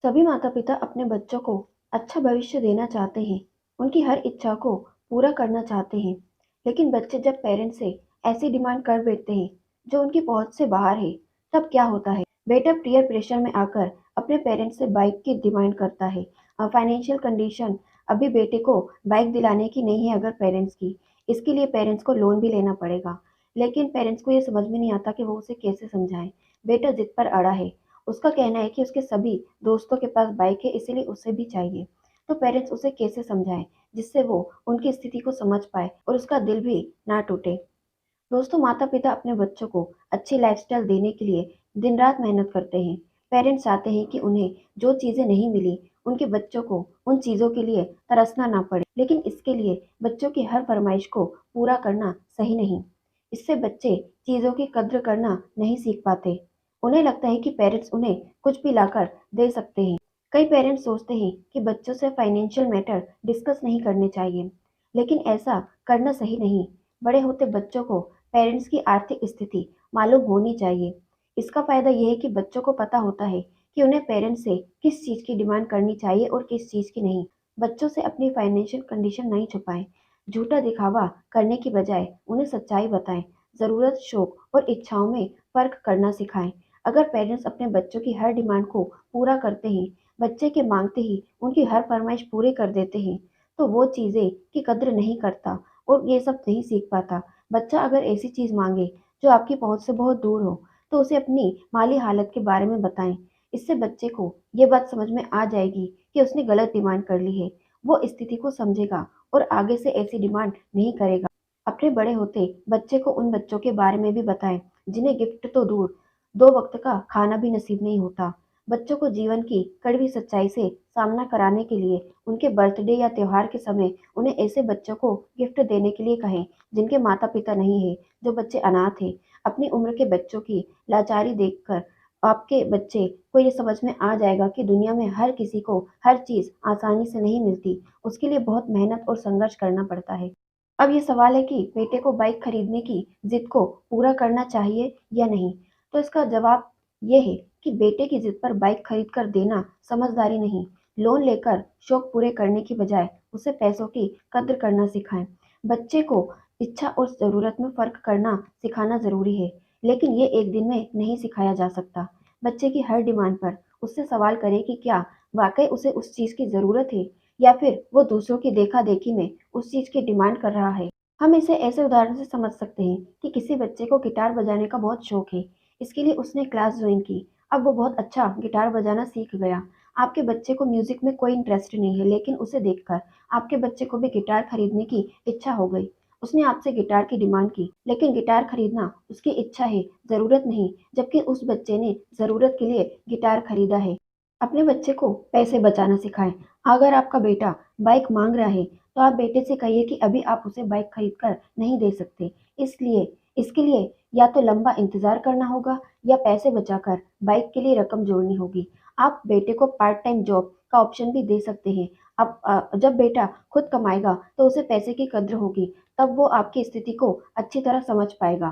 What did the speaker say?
सभी माता-पिता अपने बच्चों को अच्छा भविष्य देना चाहते हैं, उनकी हर इच्छा को पूरा करना चाहते हैं। लेकिन बच्चे जब पेरेंट्स से ऐसी डिमांड कर बैठते हैं, जो उनकी पहुँच से बाहर है, तब क्या होता है? बेटा पीयर प्रेशर में आकर अपने पेरेंट्स से बाइक की डिमांड करता है। फाइनेंशियल कंडीशन अभी बेटे को बाइक दिलाने की नहीं है अगर पेरेंट्स की, इसके लिए पेरेंट्स को लोन भी लेना पड़ेगा। लेकिन पेरेंट्स को ये समझ में नहीं आता कि वो उसे कैसे समझाएँ। बेटा ज़िद पर अड़ा है, उसका कहना है कि उसके सभी दोस्तों के पास बाइक है इसीलिए उसे भी चाहिए। तो पेरेंट्स उसे कैसे समझाएं जिससे वो उनकी स्थिति को समझ पाए और उसका दिल भी ना टूटे। दोस्तों, माता पिता अपने बच्चों को अच्छी लाइफस्टाइल देने के लिए दिन रात मेहनत करते हैं। पेरेंट्स चाहते हैं कि उन्हें जो चीज़ें नहीं मिली उनके बच्चों को उन चीज़ों के लिए तरसना ना पड़े, लेकिन इसके लिए बच्चों की हर फरमाइश को पूरा करना सही नहीं। इससे बच्चे चीज़ों की कद्र करना नहीं सीख पाते। उन्हें लगता है कि पेरेंट्स उन्हें कुछ भी लाकर दे सकते हैं। कई पेरेंट्स सोचते हैं कि बच्चों से फाइनेंशियल मैटर डिस्कस नहीं करने चाहिए, लेकिन ऐसा करना सही नहीं। बड़े होते बच्चों को पेरेंट्स की आर्थिक स्थिति मालूम होनी चाहिए। इसका फ़ायदा ये है कि बच्चों को पता होता है कि उन्हें पेरेंट्स से किस चीज़ की डिमांड करनी चाहिए और किस चीज़ की नहीं। बच्चों से अपनी फाइनेंशियल कंडीशन नहीं छुपाएं। झूठा दिखावा करने की बजाय उन्हें सच्चाई बताएं। ज़रूरत, शौक और इच्छाओं में फ़र्क करना सिखाएं। अगर पेरेंट्स अपने बच्चों की हर डिमांड को पूरा करते हैं, बच्चे के मांगते ही उनकी हर फरमाइश पूरी कर देते हैं, तो वो चीज़ें की कद्र नहीं करता और ये सब नहीं सीख पाता। बच्चा अगर ऐसी चीज़ माँगे जो आपकी पहुँच से बहुत दूर हो, तो उसे अपनी माली हालत के बारे में बताएँ। इससे बच्चे को ये बात समझ में आ जाएगी कि उसने गलत डिमांड कर ली है। वो स्थिति को समझेगा और आगे से ऐसी डिमांड नहीं करेगा। अपने बड़े होते बच्चे को उन बच्चों के बारे में भी बताएँ, जिन्हें गिफ्ट तो दूर, 2 वक़्त का खाना भी नसीब नहीं होता। बच्चों को जीवन की कड़वी सच्चाई से सामना कराने के लिए उनके बर्थडे या त्योहार के समय उन्हें ऐसे बच्चों को गिफ्ट देने के लिए कहें जिनके माता-पिता नहीं हैं, जो बच्चे अनाथ हैं। अपनी उम्र के बच्चों की लाचारी देखकर आपके बच्चे को ये समझ में आ जाएगा कि दुनिया में हर किसी को हर चीज़ आसानी से नहीं मिलती, उसके लिए बहुत मेहनत और संघर्ष करना पड़ता है। अब ये सवाल है कि बेटे को बाइक खरीदने की ज़िद को पूरा करना चाहिए या नहीं? तो इसका जवाब ये है कि बेटे की ज़िद पर बाइक खरीद कर देना समझदारी नहीं। लोन लेकर शौक पूरे करने की बजाय उसे पैसों की कद्र करना सिखाएं। बच्चे को इच्छा और ज़रूरत में फ़र्क करना सिखाना ज़रूरी है, लेकिन ये एक दिन में नहीं सिखाया जा सकता। बच्चे की हर डिमांड पर उससे सवाल करें कि क्या वाक़ई उसे उस चीज़ की ज़रूरत है या फिर वो दूसरों की देखा-देखी में उस चीज़ की डिमांड कर रहा है। हम इसे ऐसे उदाहरण से समझ सकते हैं कि किसी बच्चे को गिटार बजाने का बहुत शौक है। इसके लिए उसने क्लास ज्वाइन की। अब वो बहुत अच्छा गिटार बजाना सीख गया। आपके बच्चे को म्यूज़िक में कोई इंटरेस्ट नहीं है, लेकिन उसे देखकर आपके बच्चे को भी गिटार खरीदने की इच्छा हो गई। उसने आपसे गिटार की डिमांड की, लेकिन गिटार खरीदना उसकी इच्छा है, ज़रूरत नहीं, जबकि उस बच्चे ने ज़रूरत के लिए गिटार खरीदा है। अपने बच्चे को पैसे बचाना सिखाएं। अगर आपका बेटा बाइक मांग रहा है, तो आप बेटे से कहिए कि अभी आप उसे बाइक खरीद कर नहीं दे सकते। इसलिए इसके लिए या तो लंबा इंतज़ार करना होगा या पैसे बचाकर बाइक के लिए रकम जोड़नी होगी। आप बेटे को पार्ट टाइम जॉब का ऑप्शन भी दे सकते हैं। अब जब बेटा खुद कमाएगा तो उसे पैसे की कद्र होगी, तब वो आपकी स्थिति को अच्छी तरह समझ पाएगा।